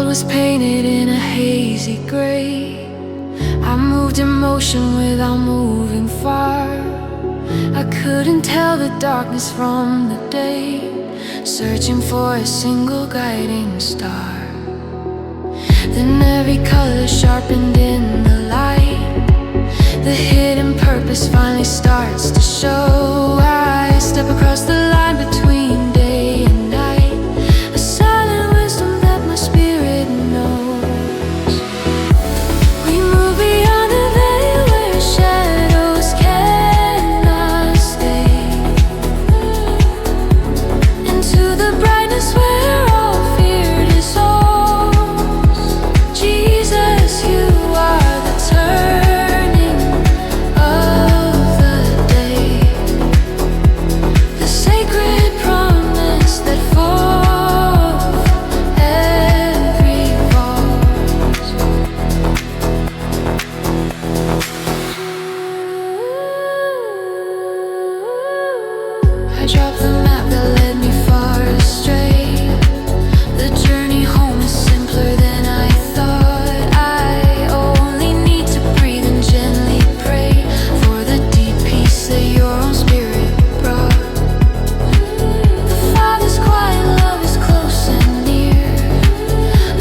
Was painted in a hazy gray. I moved in motion without moving far. I couldn't tell the darkness from the day, searching for a single guiding star. Then every color sharpened in the light. The hidden purpose finally starts to show. I step across the line between day and night, a silent wisdom that my spirit knows. We move beyond the veil where shadows cannot stay, into the brightness where all fear dissolves. Jesus, you are the turning of the day, the sacred promise that forever evolves. I dropped the map that led me far astray. The journey home is simpler than I thought. I only need to breathe and gently pray for the deep peace that your own spirit brought. The Father's quiet love is close and near,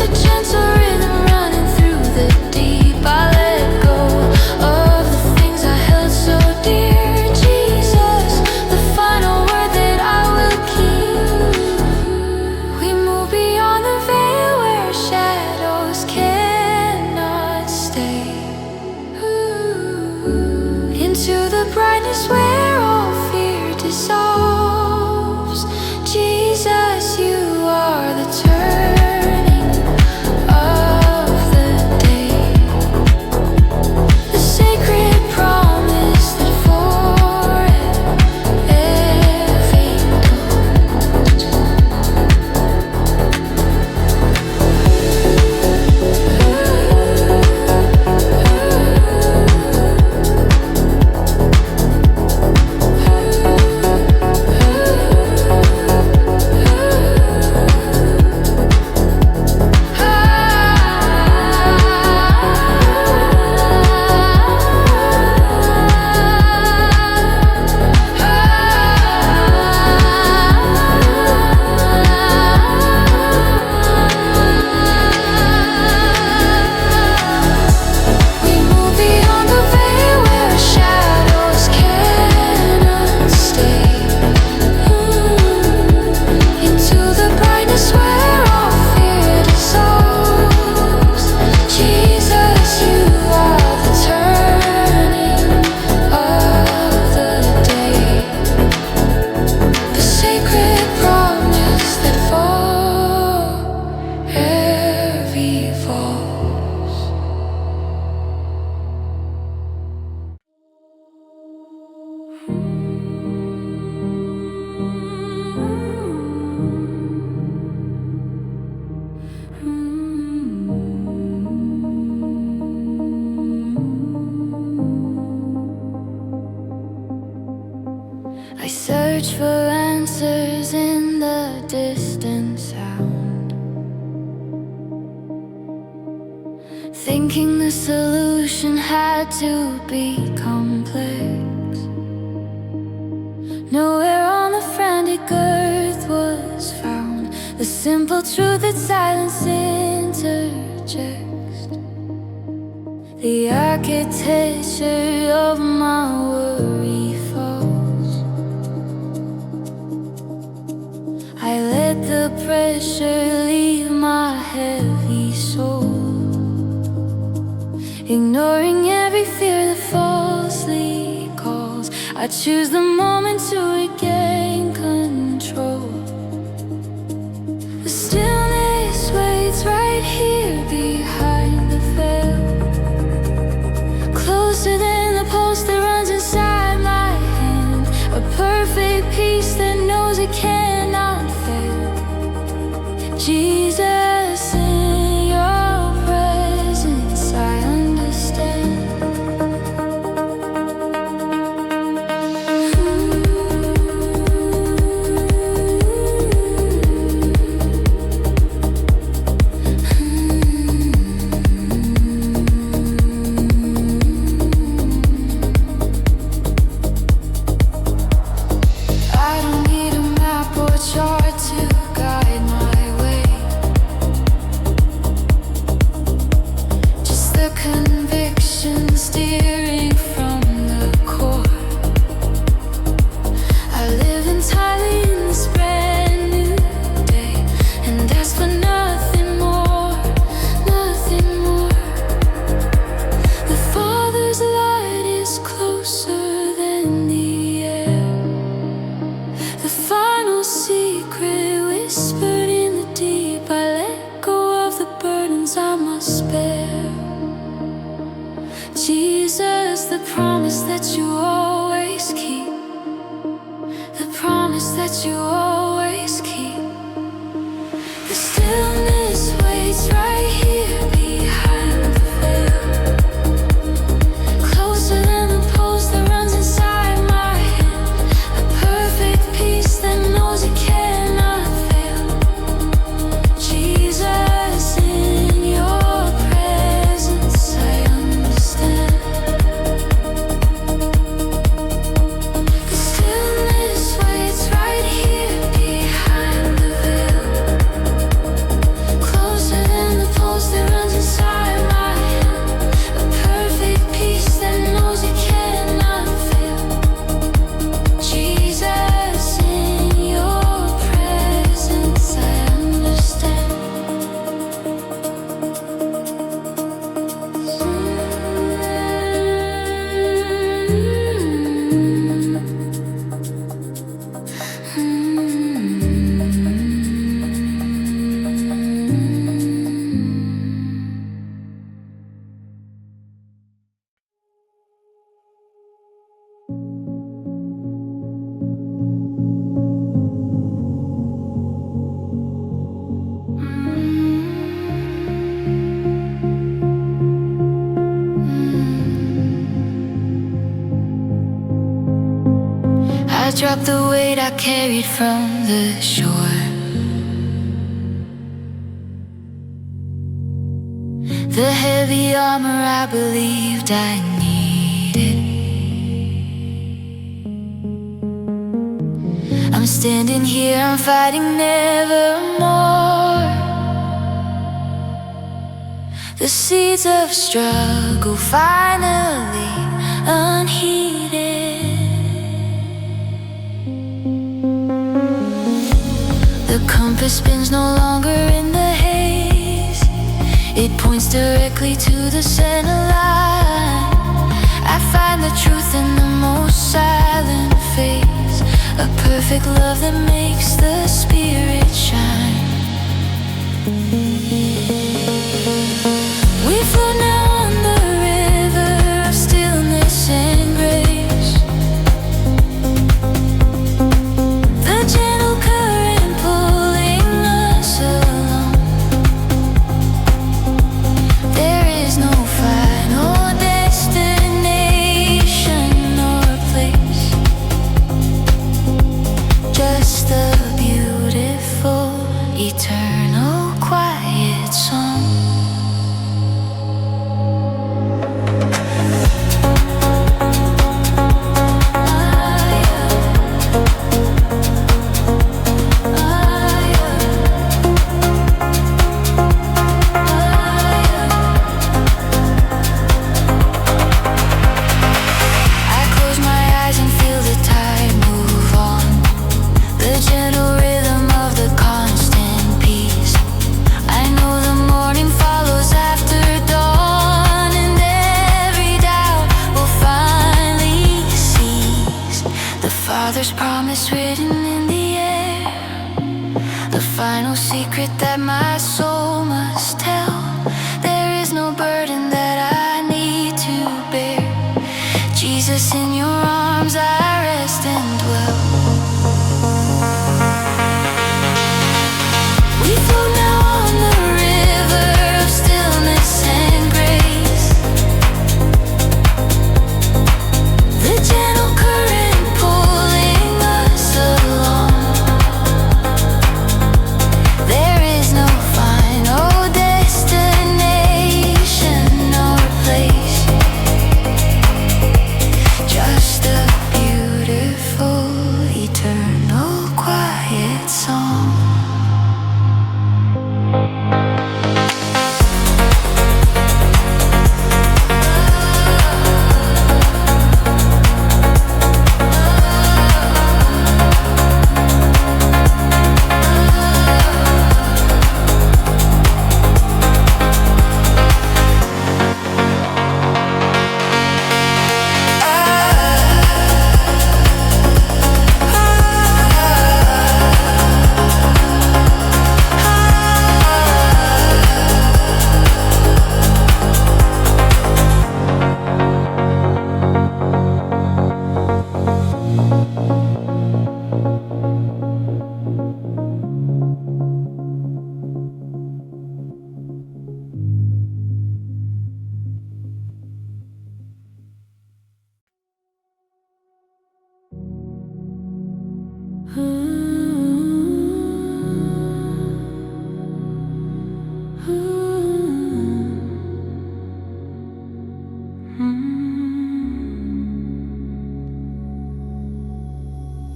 a gentle rhythm running through the deep. I let go of the things I held so dear. Jesus, the final word that I will keep. We move beyond the veil where shadows cannot stay, into the brightness where all fear dissolves. Jesus, you are the turning of the day, the sacred promise that forever we move beyond the veil where shadows cannot stay, into the brightness where all fear dissolves. Jesus, you are the turning of the day, the sacred promise that forever evolves. I search for answers in the distant sound, thinking the solution had to be complex. Nowhere on the frantic earth was found the simple truth that silence interjects. The architecture of my worry falls. I let the pressure leave my heavy soul, ignoring every fear that falsely calls. I choose the moment to regain control. The stillness waits right here behind the veil, closer than the pulse that runs inside my hand, a perfect peace that knows it cannot fail. secret whispered in the deep. I let go of the burdens I must bear. Jesus, the promise that you always keep, the promise that you always keep. The stillness waits right here behind the veil, closer than the pulse that runs inside my hand. A perfect peace that knows it cannot fail. Jesus, in your presence I understand. The stillness waits right here behind the veil, closer than the pulse that runs inside my hand. A perfect peace that knows it cannot fail. Jesus, in your presence I understand. I dropped the weight I carried from the shore, the heavy armor I believed I needed. I'm standing here, I'm fighting nevermore. The seeds of struggle finally unheeded. The compass spins no longer in the haze. It points directly to the center line. I find the truth in the most silent phase, a perfect love that makes the spirit shine. We float now on the river of stillness and grace. The gentle current pulling us along. There is no final destination or place, just the beautiful, eternal, quiet song. I close my eyes and feel the tide move on, the gentle rhythm of the constant peace. I know the morning follows after dawn, and every doubt will finally cease. The Father's promise written in the air, the final secret that my soul must tell. There is no burden that I need to bear. Jesus, in your arms I rest and dwell. We float now on the river of stillness and grace. The gentle current pulling us along. There is no final destination or place, just a beautiful, eternal, quiet song.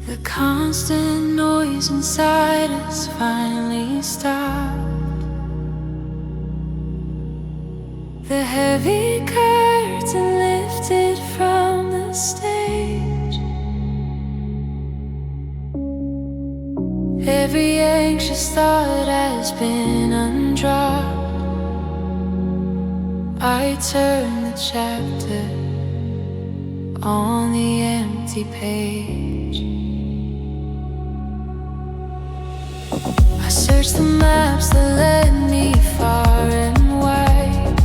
The constant noise inside us finally stopped. The heavy curtain lifted from the stage. Every anxious thought has been undropped. I turn the chapter on the empty page. I search the maps that led me far and wide.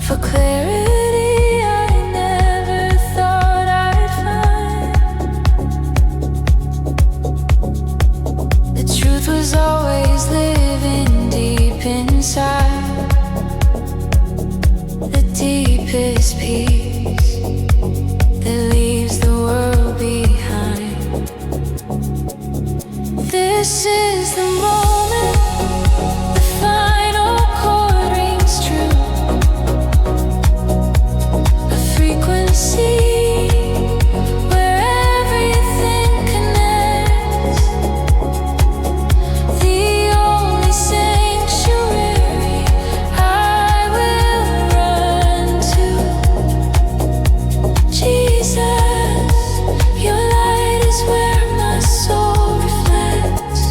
For clarity I never thought I'd find. The truth was always living deep inside. The deepest peace that leaves the world behind. This is the moment, the final chord rings true. A frequency where everything connects. The only sanctuary I will run to. Jesus, your light is where my soul reflects.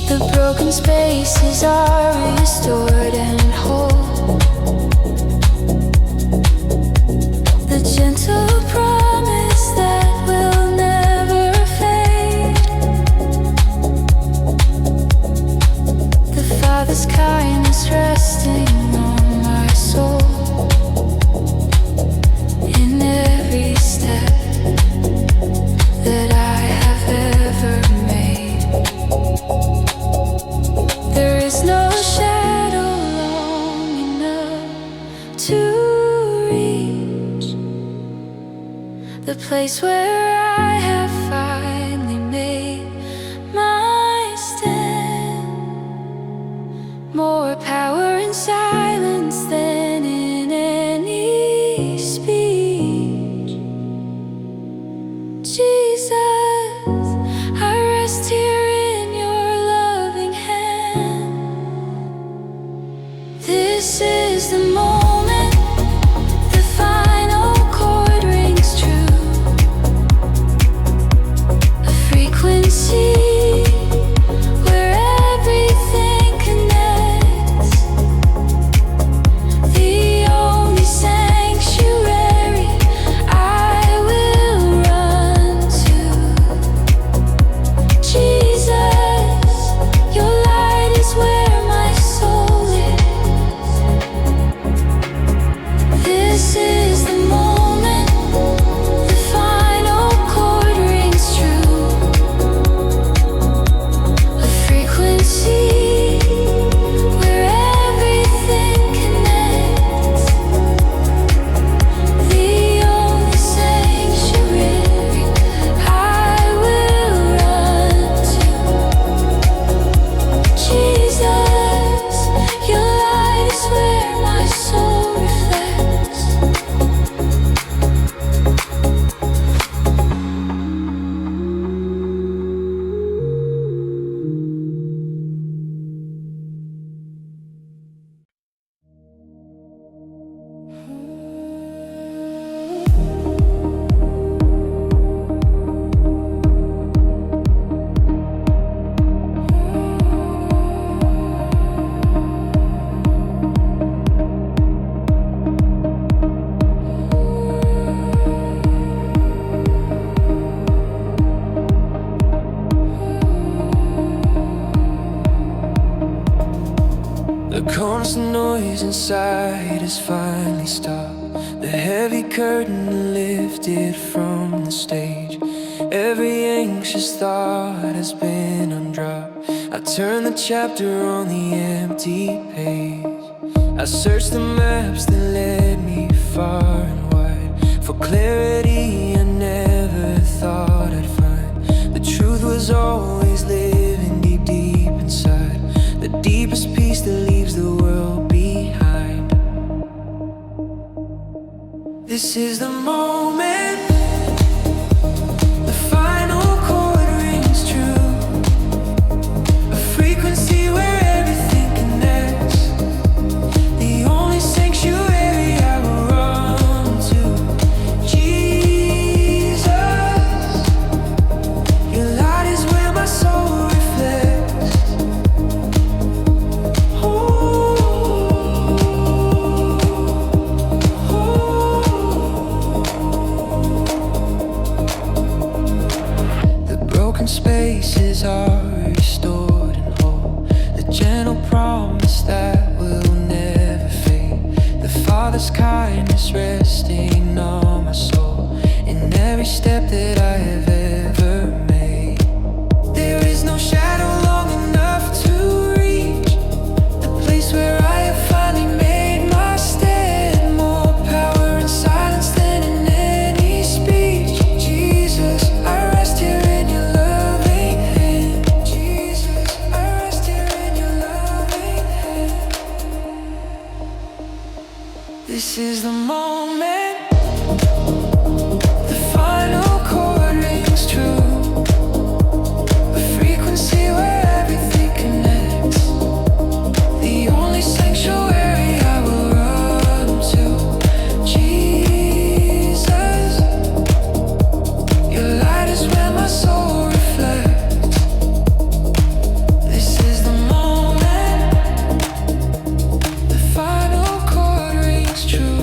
The broken spaces are restored and whole. The gentle promise that will never fade. The Father's kindness resting on my soul. In every step that I have ever made. There is no shadow long enough to reach the place where I have finally made my stand. More power in silence than in any speech. Jesus, I rest here in your loving hand. This is the moment, the final chord rings true. A frequency where everything connects. The only sanctuary I will run to. Jesus, your light is where my soul is. This is the moment, the final chord rings true. A frequency where everything connects. The only sanctuary I will run to. Jesus, your light is where my soul reflects. The constant noise inside has finally stopped. The The heavy curtain lifted from the stage. Every anxious thought has been undropped. I turn the chapter on the empty page. I searched the maps that led me far and wide. For clarity I never thought I'd find. The truth was always living deep, deep inside. The deepest peace that leaves the world behind. This is the moment. The final chord rings true. A frequency where everything connects. The only sanctuary I will run to. Jesus, your light is where my soul reflects. Spaces are restored and whole. The gentle promise that will never fade. The Father's kindness resting on my soul. In every step that I have ever made. There is no shadow long enough to reach the place where I have finally made my stand. More power in silence than in any speech. Jesus, I rest here in your love. This is the moment. The final chord rings true. A frequency where everything connects. The only sanctuary I will run to. Jesus, your light is where my soul reflects. This is the moment. The final chord rings true.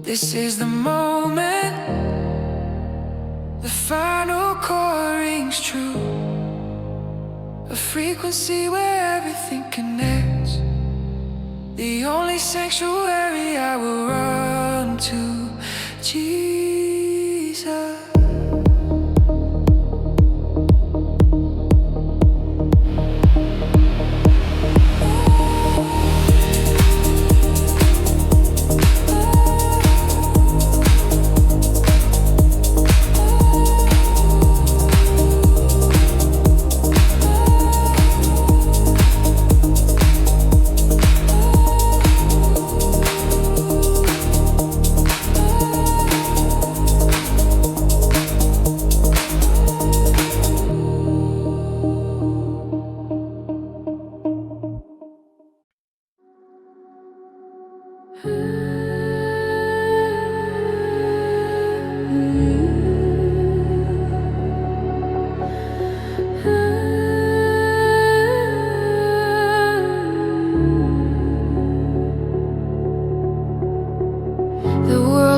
This is the moment. The final chord rings true. A frequency where everything connects. The only sanctuary I will run to. Jesus.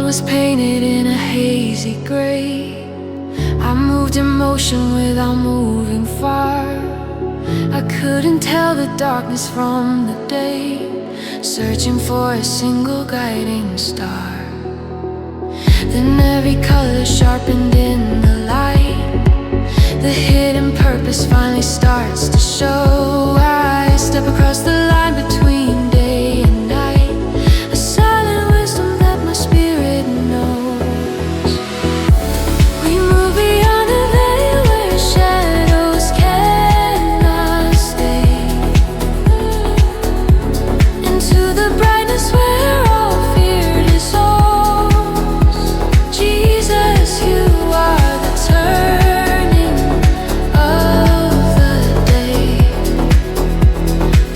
Was painted in a hazy gray. I moved in motion without moving far. I couldn't tell the darkness from the day, searching for a single guiding star. Then every color sharpened in the light. The hidden purpose finally starts to show. I step across the line between day and night. A silent wisdom that my spirit knows. We move beyond the veil where shadows cannot stay, into the brightness where all fear dissolves. Jesus, you are the turning of the day,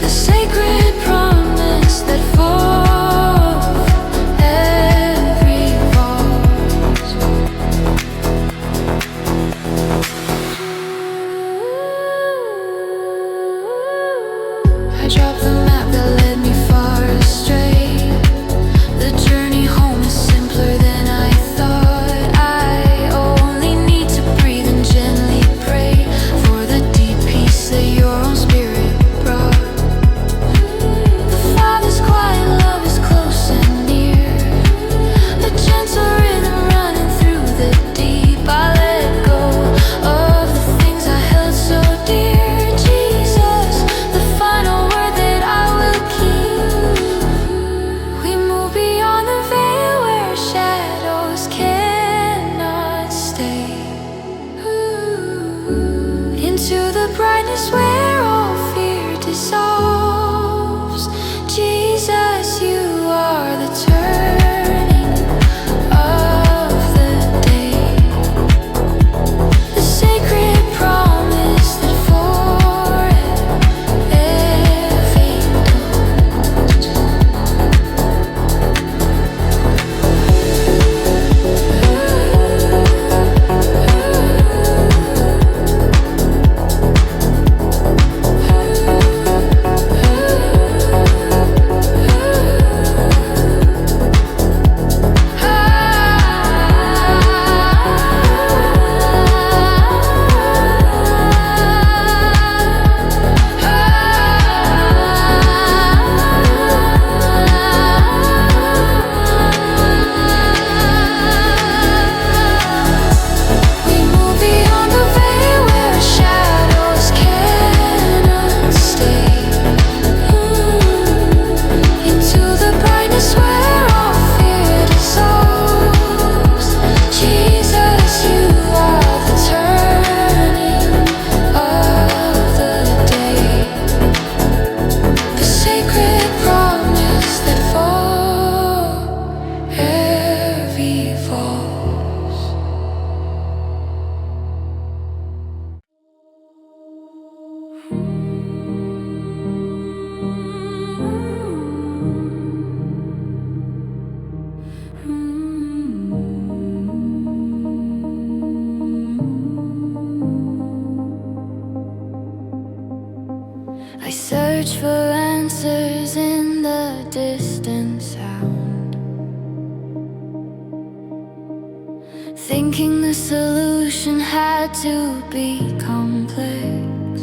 the sacred thinking the solution had to be complex.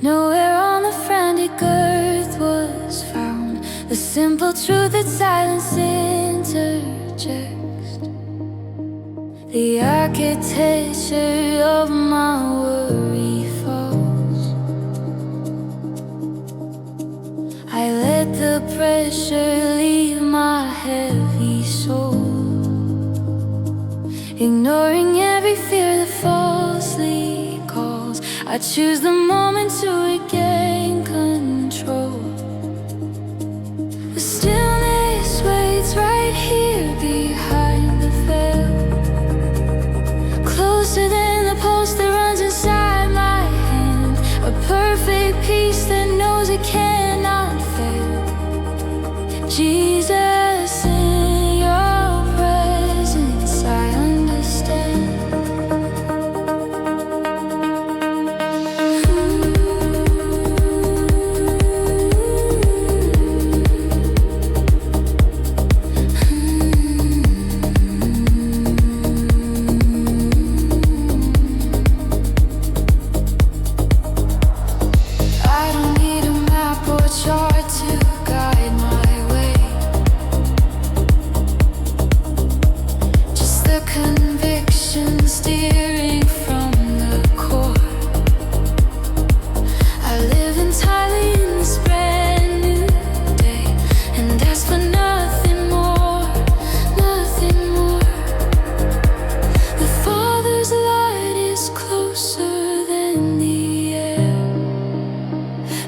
Nowhere on the frantic earth was found the simple truth that silence interjects. The architecture of my worry falls. I let the pressure leave my heavy soul, ignoring every fear that falsely calls. I choose the moment to regain control. The stillness waits right here behind the veil, closer than the pulse that runs inside my hand. A perfect peace that knows it cannot fail. Jesus, in your presence I understand. I don't need a map or chart to guide my way, just the conviction steering from the core. I live entirely in this brand new day, and ask for nothing more, nothing more. The Father's light is closer than the air,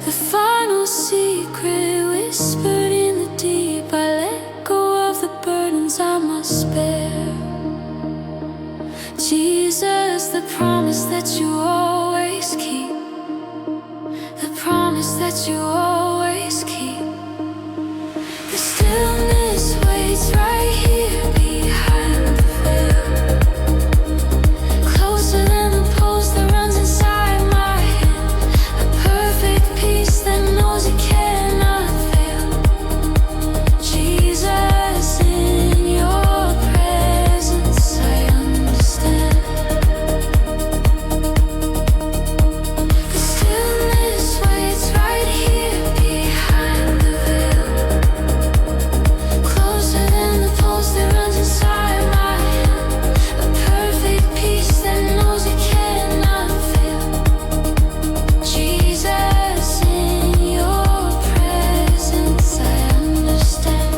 the final secret whispered in the deep. I let go of the burdens I must bear. Jesus, the promise that you always keep, the promise that you always keep. The stillness waits right here behind the veil, closer than the pulse that runs inside my hand. A perfect peace that knows it cannot fail. Jesus, in your presence I understand. The stillness waits right here behind the veil, closer than the pulse that runs inside my hand. A perfect peace that knows it cannot fail. Jesus, in your presence I understand.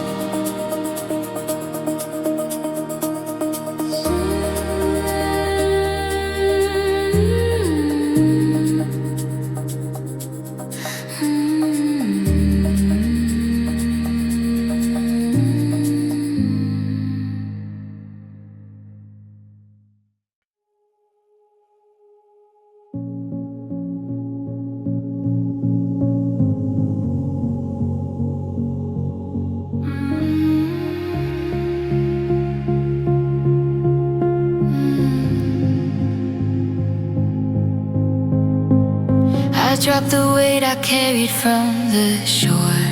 I dropped the weight I carried from the shore,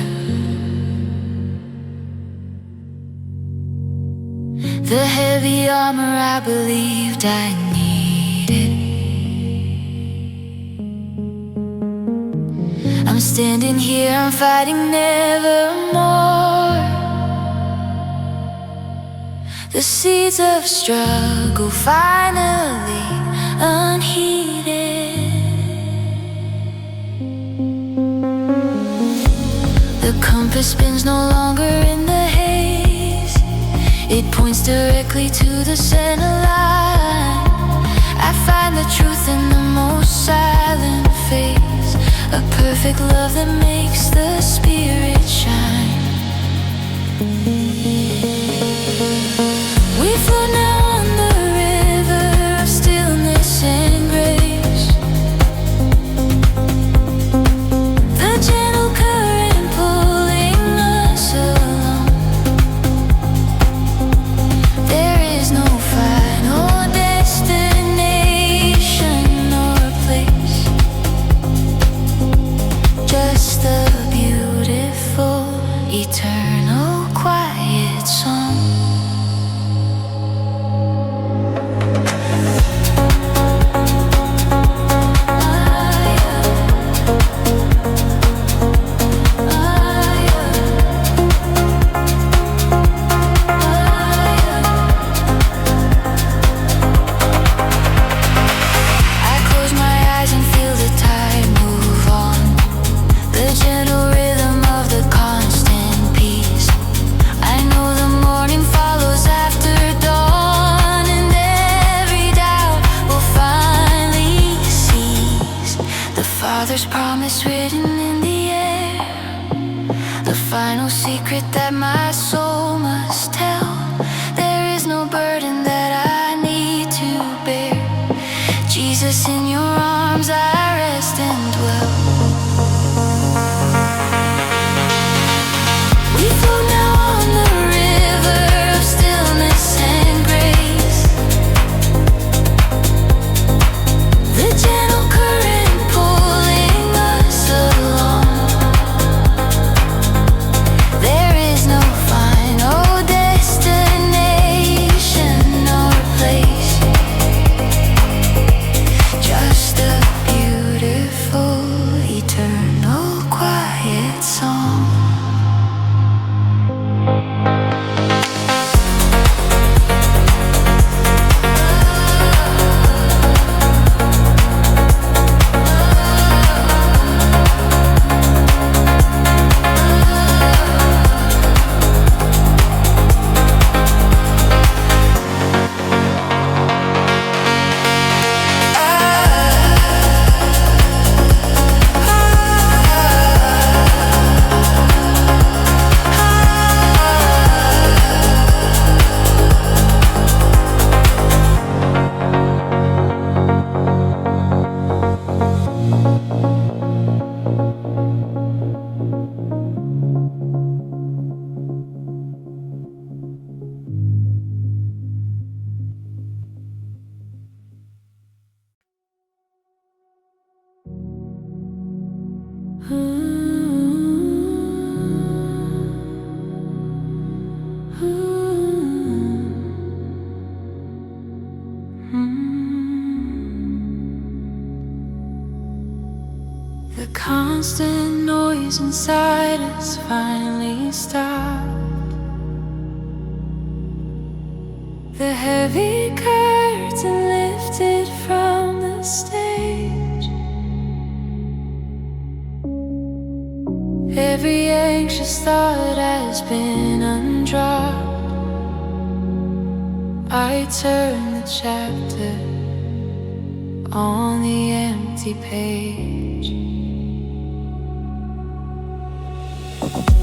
the heavy armor I believed I needed. I'm standing here, I'm fighting nevermore. The seeds of struggle finally unheeded. The compass spins no longer in the haze, it points directly to the center line. I find the truth in the most silent phase, a perfect love that makes the spirit shine. We float now on the river of stillness and grace, the gentle current pulling us along. There is no final destination or place, just the beautiful eternal quiet Father's promise written in the air, the final secret that my soul must tell. There is no burden that I need to bear. Jesus, in your arms I rest and dwell. We float now on the river of stillness and grace. The gentle current pulling us along. There is no final destination or place, just a beautiful, eternal, quiet song. The constant noise inside us finally stopped. The heavy curtain lifted from the stage. Every anxious thought has been undropped. I turn the chapter on the empty page.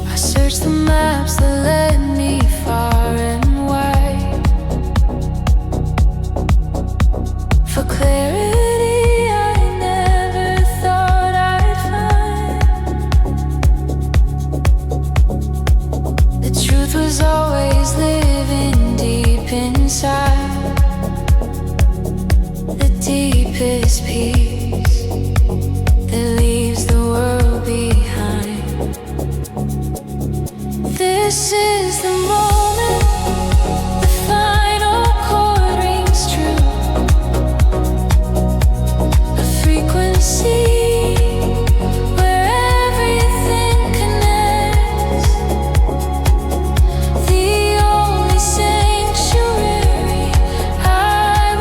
I search the maps that led me far and wide. For clarity I never thought I'd find. The truth was always living deep inside. The deepest peace that leaves the world behind. This is the moment, the final chord rings true. A frequency where everything connects. The only sanctuary I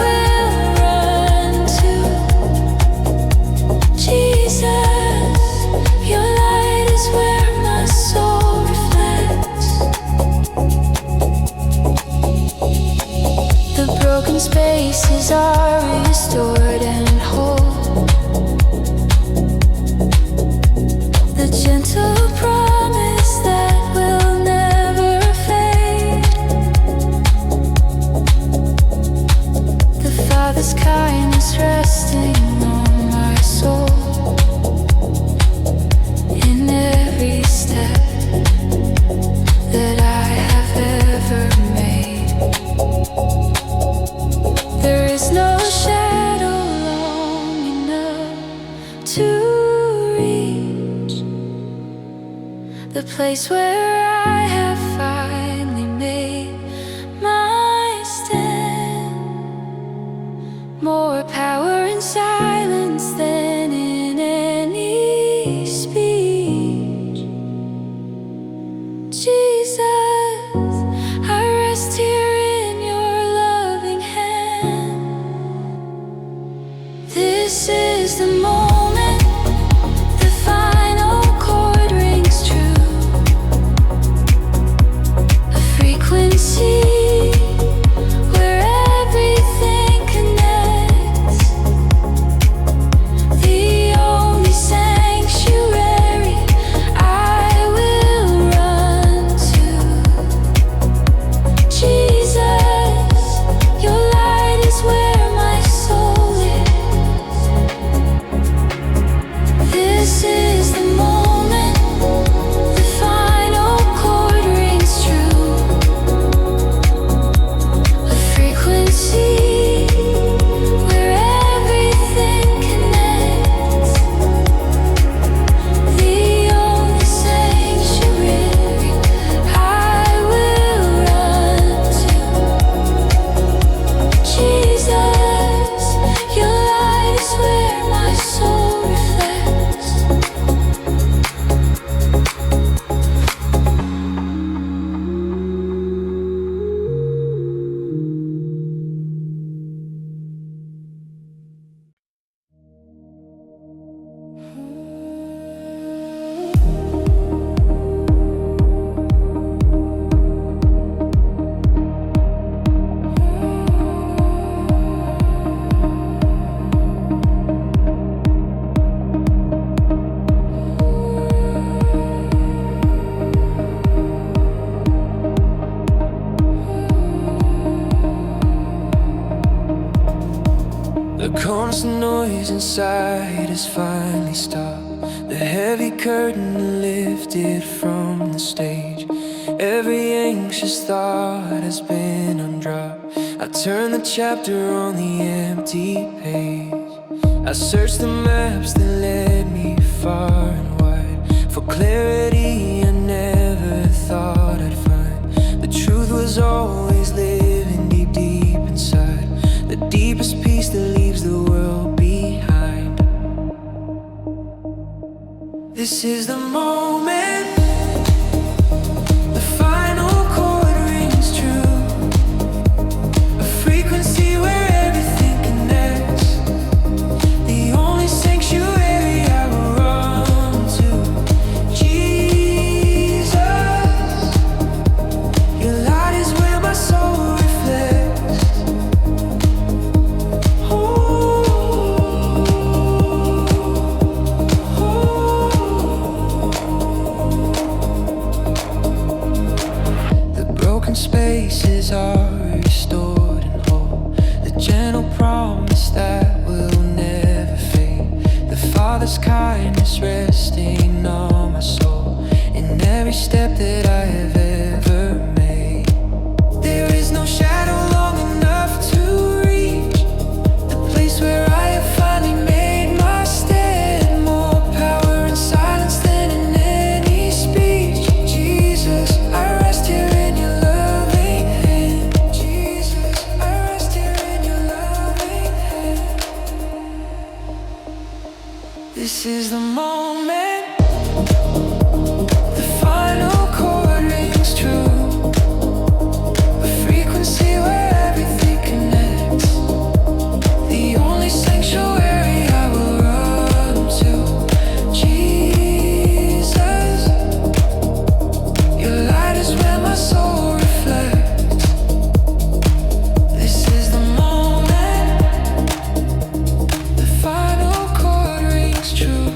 will run to. Jesus, your light is where my soul reflects. The broken spaces are restored and whole. The gentle promise that will never fade. The Father's kindness resting on my soul. In every step that I have ever made, there is no shadow long enough to reach the place where I have finally made my stand. More power in silence than in any speech. Jesus, I rest here in your loving hand. This is the moment, the final chord rings true. constant noise inside has finally stopped. The heavy curtain lifted from the stage. Every anxious thought has been undropped. I turn the chapter on the empty page. I searched the maps that led me far and wide. For clarity I never thought I'd find. The truth was always living deep, deep inside. The deepest peace that leaves the world behind. This is the moment. The final chord rings true. A frequency where everything connects. The only sanctuary I will run to. Jesus, your light is where my soul reflects. Spaces are restored and whole. The gentle promise that will never fade. The Father's kindness resting on my soul. In every step that I have ever made. There is no shadow long enough to reach the place where I have finally made my stand. More power in silence than in any speech. Jesus, I rest here in your love. This is the moment. The final chord rings true. A frequency where everything connects. The only sanctuary I will run to. Jesus, your light is where my soul reflects. This is the moment. The final chord rings true.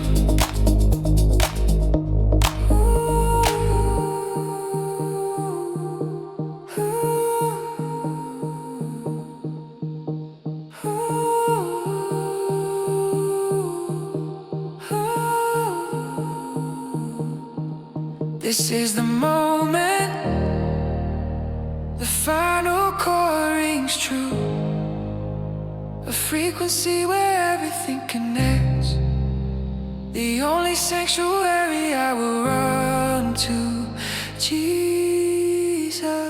This is the moment. The final chord rings true. A frequency where everything connects. The only sanctuary I will run to. Jesus.